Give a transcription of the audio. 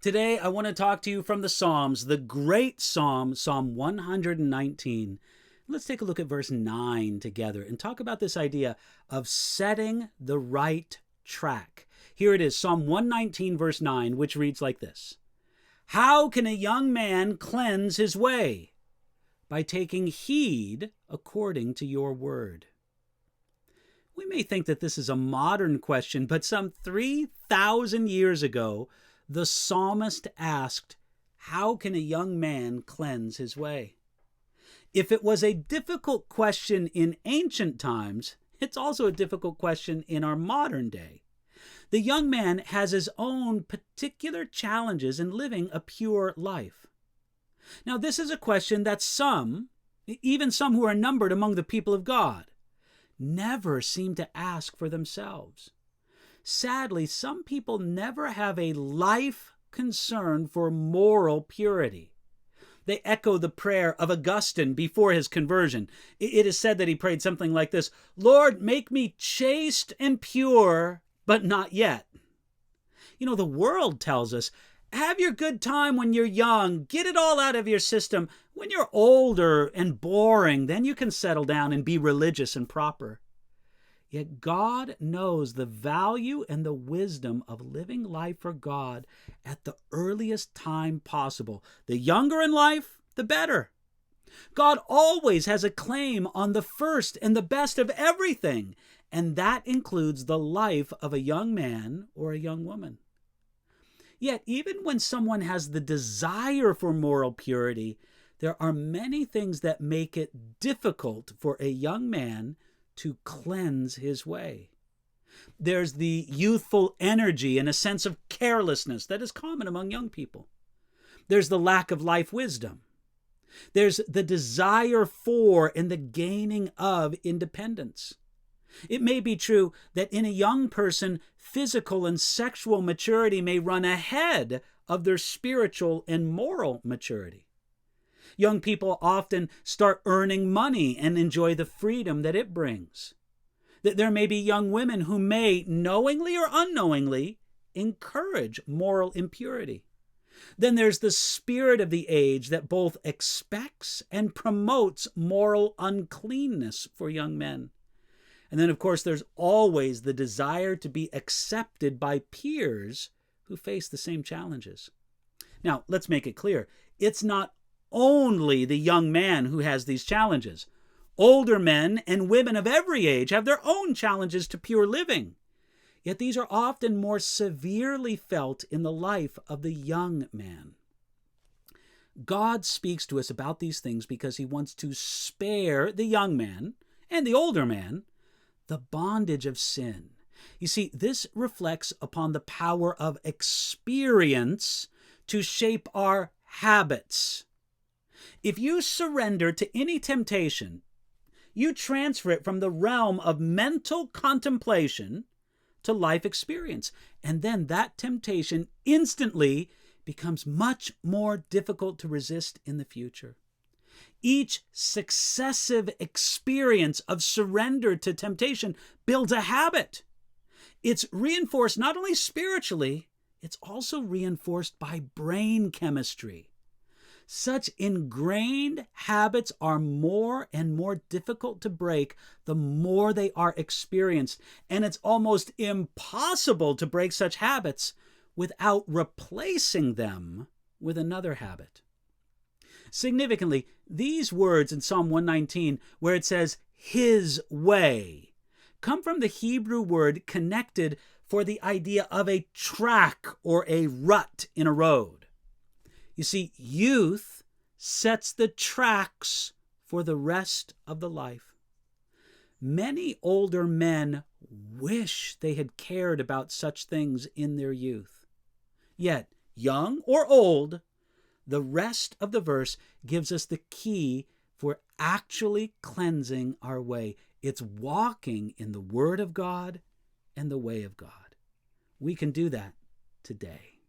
Today, I want to talk to you from the Psalms, the great Psalm, Psalm 119. Let's take a look at verse 9 together and talk about this idea of setting the right track. Here it is, Psalm 119, verse 9, which reads like this: How can a young man cleanse his way? By taking heed according to your word. We may think that this is a modern question, but some 3,000 years ago, the psalmist asked, how can a young man cleanse his way? If it was a difficult question in ancient times, it's also a difficult question in our modern day. The young man has his own particular challenges in living a pure life. Now, this is a question that some, even some who are numbered among the people of God, never seem to ask for themselves. Sadly, some people never have a life concern for moral purity. They echo the prayer of Augustine before his conversion. It is said that he prayed something like this: Lord, make me chaste and pure, but not yet. You know, the world tells us, have your good time when you're young, get it all out of your system. When you're older and boring, then you can settle down and be religious and proper. Yet God knows the value and the wisdom of living life for God at the earliest time possible. The younger in life, the better. God always has a claim on the first and the best of everything, and that includes the life of a young man or a young woman. Yet, even when someone has the desire for moral purity, there are many things that make it difficult for a young man to cleanse his way. There's the youthful energy and a sense of carelessness that is common among young people. There's the lack of life wisdom. There's the desire for and the gaining of independence. It may be true that in a young person, physical and sexual maturity may run ahead of their spiritual and moral maturity. Young people often start earning money and enjoy the freedom that it brings. There may be young women who may, knowingly or unknowingly, encourage moral impurity. Then there's the spirit of the age that both expects and promotes moral uncleanness for young men. And then, of course, there's always the desire to be accepted by peers who face the same challenges. Now, let's make it clear. It's not only the young man who has these challenges. Older men and women of every age have their own challenges to pure living. Yet these are often more severely felt in the life of the young man. God speaks to us about these things because he wants to spare the young man and the older man the bondage of sin. You see, this reflects upon the power of experience to shape our habits. If you surrender to any temptation, you transfer it from the realm of mental contemplation to life experience. And then that temptation instantly becomes much more difficult to resist in the future. Each successive experience of surrender to temptation builds a habit. It's reinforced not only spiritually, it's also reinforced by brain chemistry. Such ingrained habits are more and more difficult to break the more they are experienced, and it's almost impossible to break such habits without replacing them with another habit. Significantly, these words in Psalm 119, where it says, his way, come from the Hebrew word connected for the idea of a track or a rut in a road. You see, youth sets the tracks for the rest of the life. Many older men wish they had cared about such things in their youth. Yet, young or old, the rest of the verse gives us the key for actually cleansing our way. It's walking in the Word of God and the way of God. We can do that today.